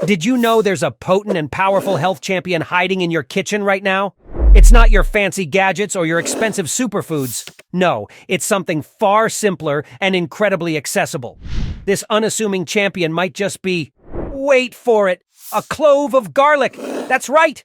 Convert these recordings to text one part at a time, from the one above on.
Did you know there's a potent and powerful health champion hiding in your kitchen right now? It's not your fancy gadgets or your expensive superfoods. No, it's something far simpler and incredibly accessible. This unassuming champion might just be, wait for it, a clove of garlic. That's right.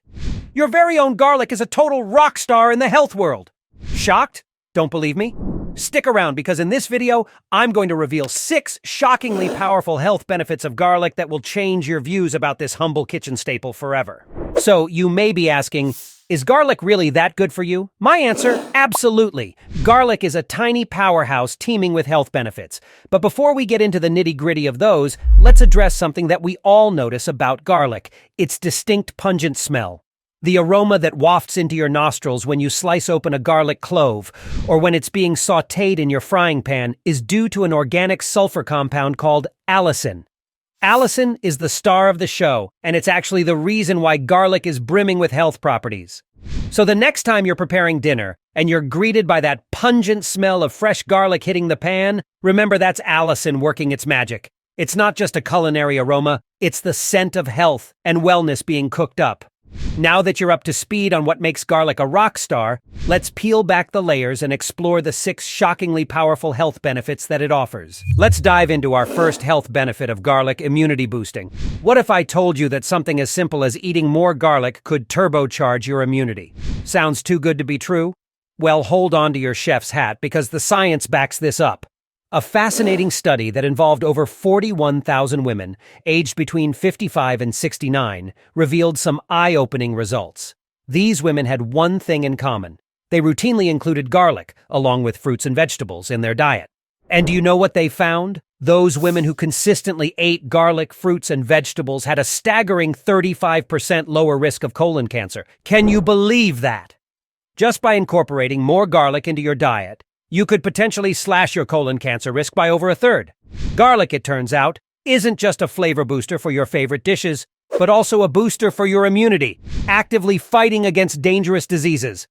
Your very own garlic is a total rock star in the health world. Shocked? Don't believe me? Stick around because in this video, I'm going to reveal 6 shockingly powerful health benefits of garlic that will change your views about this humble kitchen staple forever. So you may be asking, is garlic really that good for you? My answer, absolutely. Garlic is a tiny powerhouse teeming with health benefits. But before we get into the nitty-gritty of those, let's address something that we all notice about garlic, its distinct pungent smell. The aroma that wafts into your nostrils when you slice open a garlic clove, or when it's being sautéed in your frying pan, is due to an organic sulfur compound called allicin. Allicin is the star of the show, and it's actually the reason why garlic is brimming with health properties. So the next time you're preparing dinner, and you're greeted by that pungent smell of fresh garlic hitting the pan, remember that's allicin working its magic. It's not just a culinary aroma, it's the scent of health and wellness being cooked up. Now that you're up to speed on what makes garlic a rock star, let's peel back the layers and explore the 6 shockingly powerful health benefits that it offers. Let's dive into our first health benefit of garlic: immunity boosting. What if I told you that something as simple as eating more garlic could turbocharge your immunity? Sounds too good to be true? Well, hold on to your chef's hat because the science backs this up. A fascinating study that involved over 41,000 women, aged between 55 and 69, revealed some eye-opening results. These women had one thing in common. They routinely included garlic, along with fruits and vegetables, in their diet. And do you know what they found? Those women who consistently ate garlic, fruits, and vegetables had a staggering 35% lower risk of colon cancer. Can you believe that? Just by incorporating more garlic into your diet, you could potentially slash your colon cancer risk by over 1/3. Garlic, it turns out, isn't just a flavor booster for your favorite dishes, but also a booster for your immunity, actively fighting against dangerous diseases.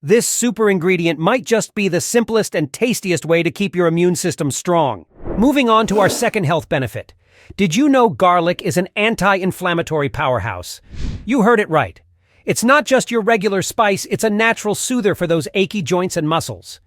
This super ingredient might just be the simplest and tastiest way to keep your immune system strong. Moving on to our second health benefit. Did you know garlic is an anti-inflammatory powerhouse? You heard it right. It's not just your regular spice, it's a natural soother for those achy joints and muscles.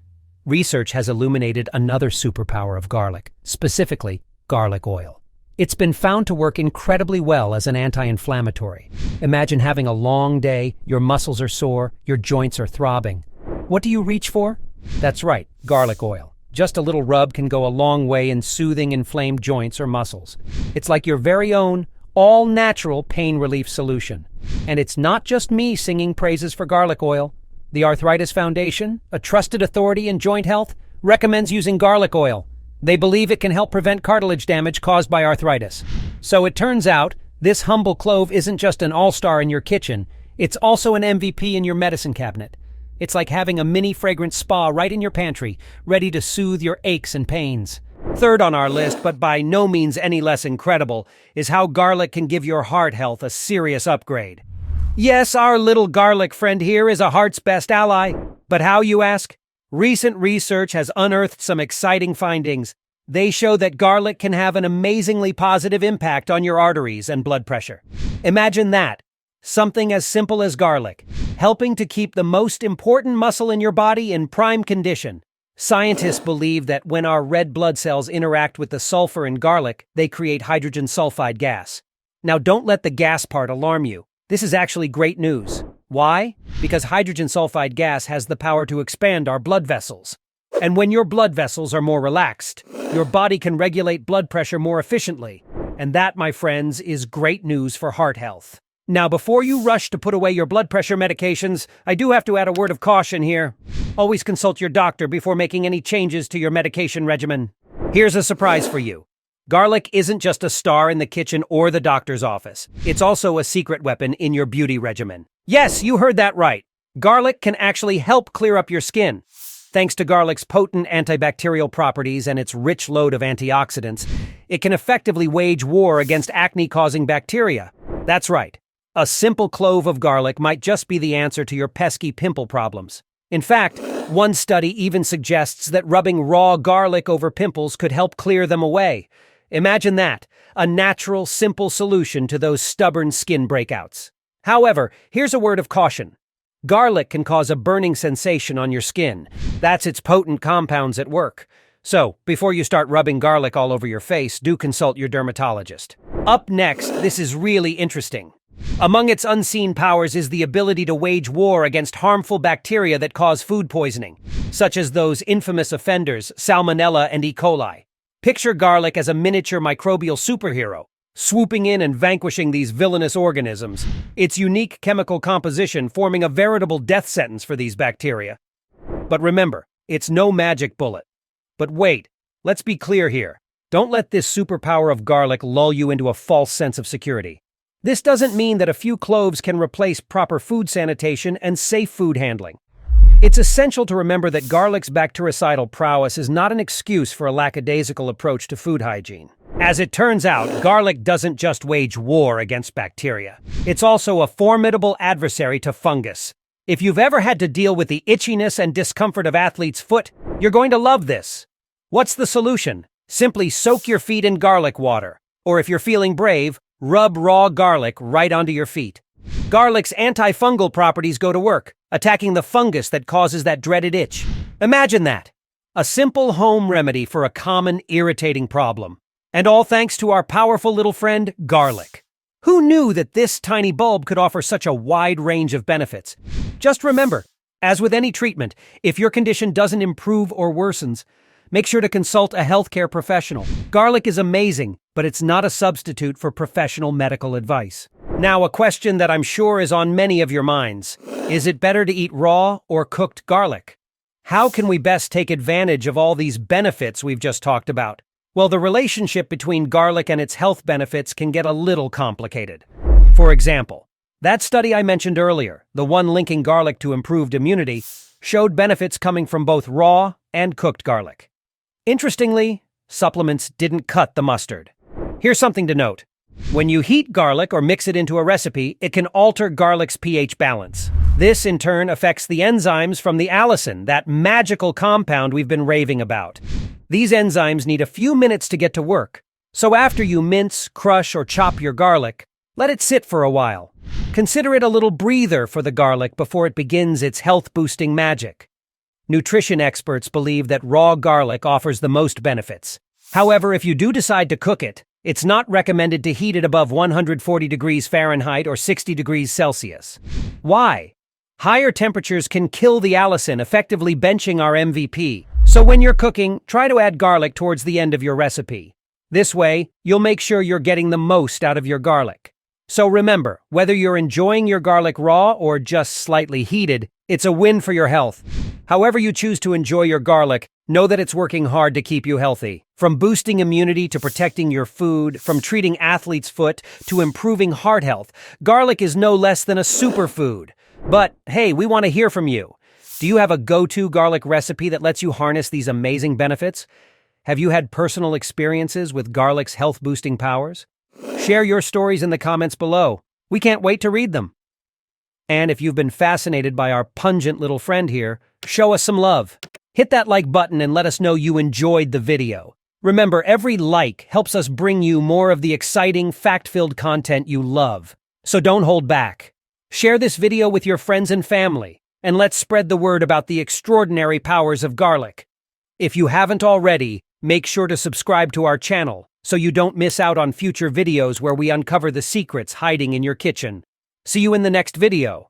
Research has illuminated another superpower of garlic, specifically garlic oil. It's been found to work incredibly well as an anti-inflammatory. Imagine having a long day, your muscles are sore, your joints are throbbing. What do you reach for? That's right, garlic oil. Just a little rub can go a long way in soothing inflamed joints or muscles. It's like your very own, all-natural pain relief solution. And it's not just me singing praises for garlic oil. The Arthritis Foundation, a trusted authority in joint health, recommends using garlic oil. They believe it can help prevent cartilage damage caused by arthritis. So it turns out, this humble clove isn't just an all-star in your kitchen, it's also an MVP in your medicine cabinet. It's like having a mini fragrance spa right in your pantry, ready to soothe your aches and pains. Third on our list, but by no means any less incredible, is how garlic can give your heart health a serious upgrade. Yes, our little garlic friend here is a heart's best ally. But how, you ask? Recent research has unearthed some exciting findings. They show that garlic can have an amazingly positive impact on your arteries and blood pressure. Imagine that. Something as simple as garlic, helping to keep the most important muscle in your body in prime condition. Scientists believe that when our red blood cells interact with the sulfur in garlic, they create hydrogen sulfide gas. Now, don't let the gas part alarm you. This is actually great news. Why? Because hydrogen sulfide gas has the power to expand our blood vessels. And when your blood vessels are more relaxed, your body can regulate blood pressure more efficiently. And that, my friends, is great news for heart health. Now, before you rush to put away your blood pressure medications, I do have to add a word of caution here. Always consult your doctor before making any changes to your medication regimen. Here's a surprise for you. Garlic isn't just a star in the kitchen or the doctor's office. It's also a secret weapon in your beauty regimen. Yes, you heard that right. Garlic can actually help clear up your skin. Thanks to garlic's potent antibacterial properties and its rich load of antioxidants, it can effectively wage war against acne-causing bacteria. That's right. A simple clove of garlic might just be the answer to your pesky pimple problems. In fact, one study even suggests that rubbing raw garlic over pimples could help clear them away. Imagine that, a natural, simple solution to those stubborn skin breakouts. However, here's a word of caution. Garlic can cause a burning sensation on your skin. That's its potent compounds at work. So, before you start rubbing garlic all over your face, do consult your dermatologist. Up next, this is really interesting. Among its unseen powers is the ability to wage war against harmful bacteria that cause food poisoning, such as those infamous offenders, Salmonella and E. coli. Picture garlic as a miniature microbial superhero, swooping in and vanquishing these villainous organisms, its unique chemical composition forming a veritable death sentence for these bacteria. But remember, it's no magic bullet. But wait, let's be clear here. Don't let this superpower of garlic lull you into a false sense of security. This doesn't mean that a few cloves can replace proper food sanitation and safe food handling. It's essential to remember that garlic's bactericidal prowess is not an excuse for a lackadaisical approach to food hygiene. As it turns out, garlic doesn't just wage war against bacteria. It's also a formidable adversary to fungus. If you've ever had to deal with the itchiness and discomfort of athlete's foot, you're going to love this. What's the solution? Simply soak your feet in garlic water. Or if you're feeling brave, rub raw garlic right onto your feet. Garlic's antifungal properties go to work, attacking the fungus that causes that dreaded itch. Imagine that. A simple home remedy for a common, irritating problem. And all thanks to our powerful little friend, garlic. Who knew that this tiny bulb could offer such a wide range of benefits? Just remember, as with any treatment, if your condition doesn't improve or worsens, make sure to consult a healthcare professional. Garlic is amazing, but it's not a substitute for professional medical advice. Now, a question that I'm sure is on many of your minds. Is it better to eat raw or cooked garlic? How can we best take advantage of all these benefits we've just talked about? Well, the relationship between garlic and its health benefits can get a little complicated. For example, that study I mentioned earlier, the one linking garlic to improved immunity, showed benefits coming from both raw and cooked garlic. Interestingly, supplements didn't cut the mustard. Here's something to note. When you heat garlic or mix it into a recipe, it can alter garlic's pH balance. This, in turn, affects the enzymes from the allicin, that magical compound we've been raving about. These enzymes need a few minutes to get to work. So after you mince, crush, or chop your garlic, let it sit for a while. Consider it a little breather for the garlic before it begins its health-boosting magic. Nutrition experts believe that raw garlic offers the most benefits. However, if you do decide to cook it, it's not recommended to heat it above 140 degrees Fahrenheit or 60 degrees Celsius. Why? Higher temperatures can kill the allicin, effectively benching our MVP. So when you're cooking, try to add garlic towards the end of your recipe. This way, you'll make sure you're getting the most out of your garlic. So remember, whether you're enjoying your garlic raw or just slightly heated, it's a win for your health. However you choose to enjoy your garlic, know that it's working hard to keep you healthy. From boosting immunity to protecting your food, from treating athlete's foot to improving heart health, garlic is no less than a superfood. But hey, we want to hear from you. Do you have a go-to garlic recipe that lets you harness these amazing benefits? Have you had personal experiences with garlic's health-boosting powers? Share your stories in the comments below. We can't wait to read them. And if you've been fascinated by our pungent little friend here, show us some love. Hit that like button and let us know you enjoyed the video. Remember, every like helps us bring you more of the exciting, fact-filled content you love. So don't hold back. Share this video with your friends and family, and let's spread the word about the extraordinary powers of garlic. If you haven't already, make sure to subscribe to our channel so you don't miss out on future videos where we uncover the secrets hiding in your kitchen. See you in the next video.